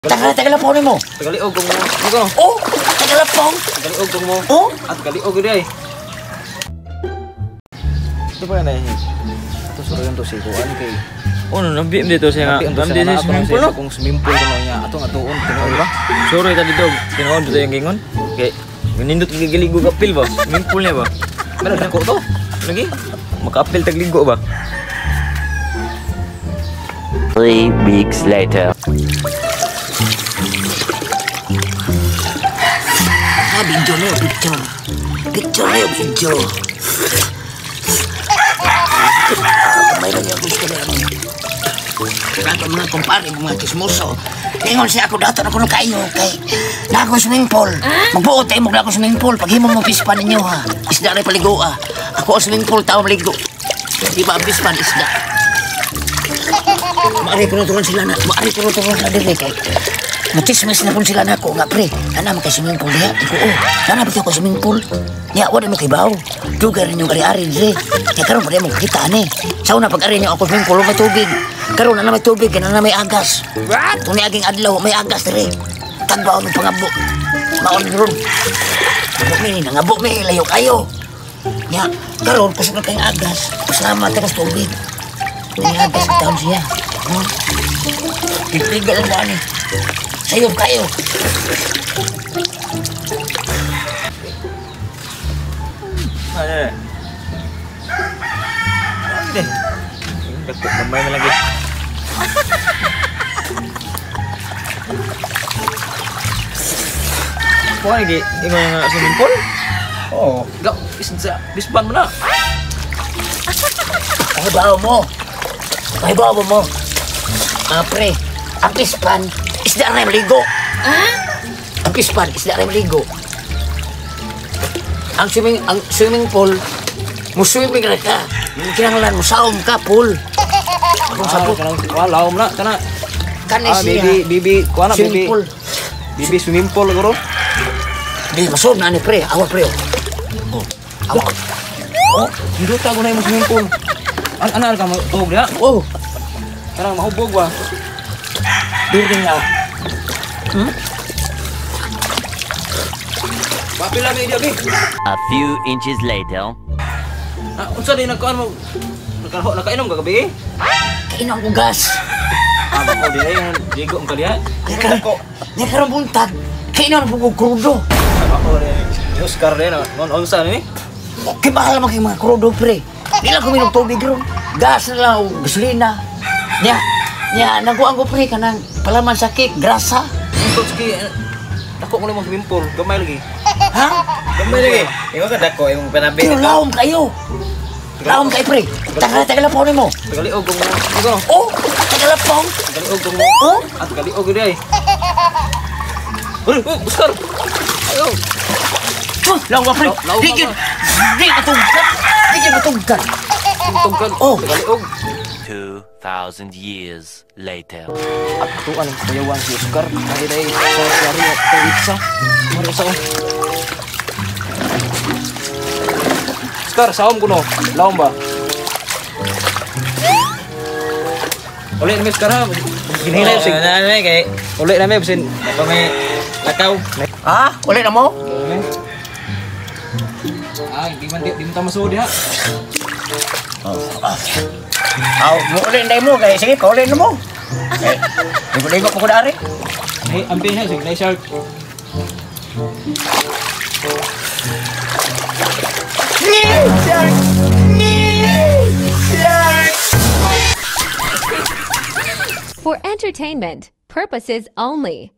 Tagalapon mo. Tagaliog mo. Ikaw. Oh, tagalapon. Tagaliog mo. Oh, at tagaliog gid ay. Di ba na ini? Ato surayan to si kuan kay. Oh, nabi dito siya nga. Ang di sa swimming pool no. Kung swimming pool kuno niya ato nga tuon tinuod ba? Sorry ta dito. Tinuod dito yung gingon. Kay nindot gigiligo ka pil ba? Swimming pool niya ba? Pero dako to. Lagi. Maka-apil tagligo ba? 3 weeks later. video na yun, picture. Picture na yun, video. Kamay lang yung gusto na yun. Kaya mga kumpare, mga kismoso. Ingon siya ako dato na kuno kayo kay na ako swimming pool. Magbuot tayo mo na ako swimming pool. Pag himo mo pispan ninyo ha. Isda rin paligo ah. Ako swimming pool, tao maligo. Di ba pispan, isda. Maari ko naturon sila na. Maari ko naturon sila dili kay matismis na kung sila na ako nga pre. Nana mo kay swimming pool diha. Iko oh. Nana ba ko swimming pool? Ya, wala mo kay baw. Dugar rin yung ari-ari dili. Kaya karon pa mo kita ani. Sa una pag-ari niyo ako swimming pool may tubig. Karon na may tubig, na may agas. Kung niaging adlaw, may agas diri. Tagbaw ng pangabo. Maon ron. Nangabo mi, layo kayo. Ya, karon kusog na kayong agas. Salamat tapos tubig. May agas ang taon siya. Ipigal ang buwan eh. Sayop kayo. Ano? Hindi. Dako gamay man lagi. Kuha lagi ingon nga swimming pool? Oo. Gaw isda bisban mo na. Pahibaw mo. Pahibaw mo. Pre, ang pispan, isda rin maligo. Ang pispan, isda rin maligo. Ang swimming pool, muswimming na ka. Kinanglan mo, saom ka, pool. Akong sabot. Wala mo na kana. Kanis siya. Bibi, kuha na Swimming pool. Bibi swimming pool guro. Di, masob na ni pre. Awa pre. Oh, awa. Oh, hindi ta ko na yung swimming pool. Ano ka mo tubog diha? Oh, Karang mahubog ba? building na. Papila mi dia bi. A few inches later. Unsa din nagkuan mo? Nakainom ka gabi? Kainom ko gas. Ako din yung digo ang kaliya. Di ka rin buntag. Kainom ko krudo. Ako rin. Oscar din unsa ni? Okay, bahala mo kayo mga krudo pre. Di lang kuminom tubig ron. Gas na lang, o gasolina. Naguang ko pre ka ng palaman sa cake, grasa. Unsa ski dako mo lang swimming pool, gamay lagi. Ha? Gamay lagi. Ingon ka dako imong panabi. Pero laom kayo. Laom kayo pre. Tagalapon mo. Tagaliog mo. Ikaw. Oh, tagalapon. Tagaliog mo. Oh, At tagaliog gid ay. Oscar. Ayo. laom ka pre. Laom ka. Di matungkat. Di matungkat. Tungkan. Oh. Tagaliog. 2,000 years later. At ito anong kayawan si Oscar. Kaya dahil sa sari at pizza. Maro sa Oscar, saom ko no. Laom ba? Ulit na may Oscar ha. Ginilay Oh, sig. ano kay Ulit na may bisin. ako may lakaw. Ha? Ulit na mo? Di man ta masudi ha. Aw, ulit na mo. Kaya sige, paulit na mo. Ligo-ligo po ko na rin. Ay, ambi na sig, na shark. For entertainment purposes only.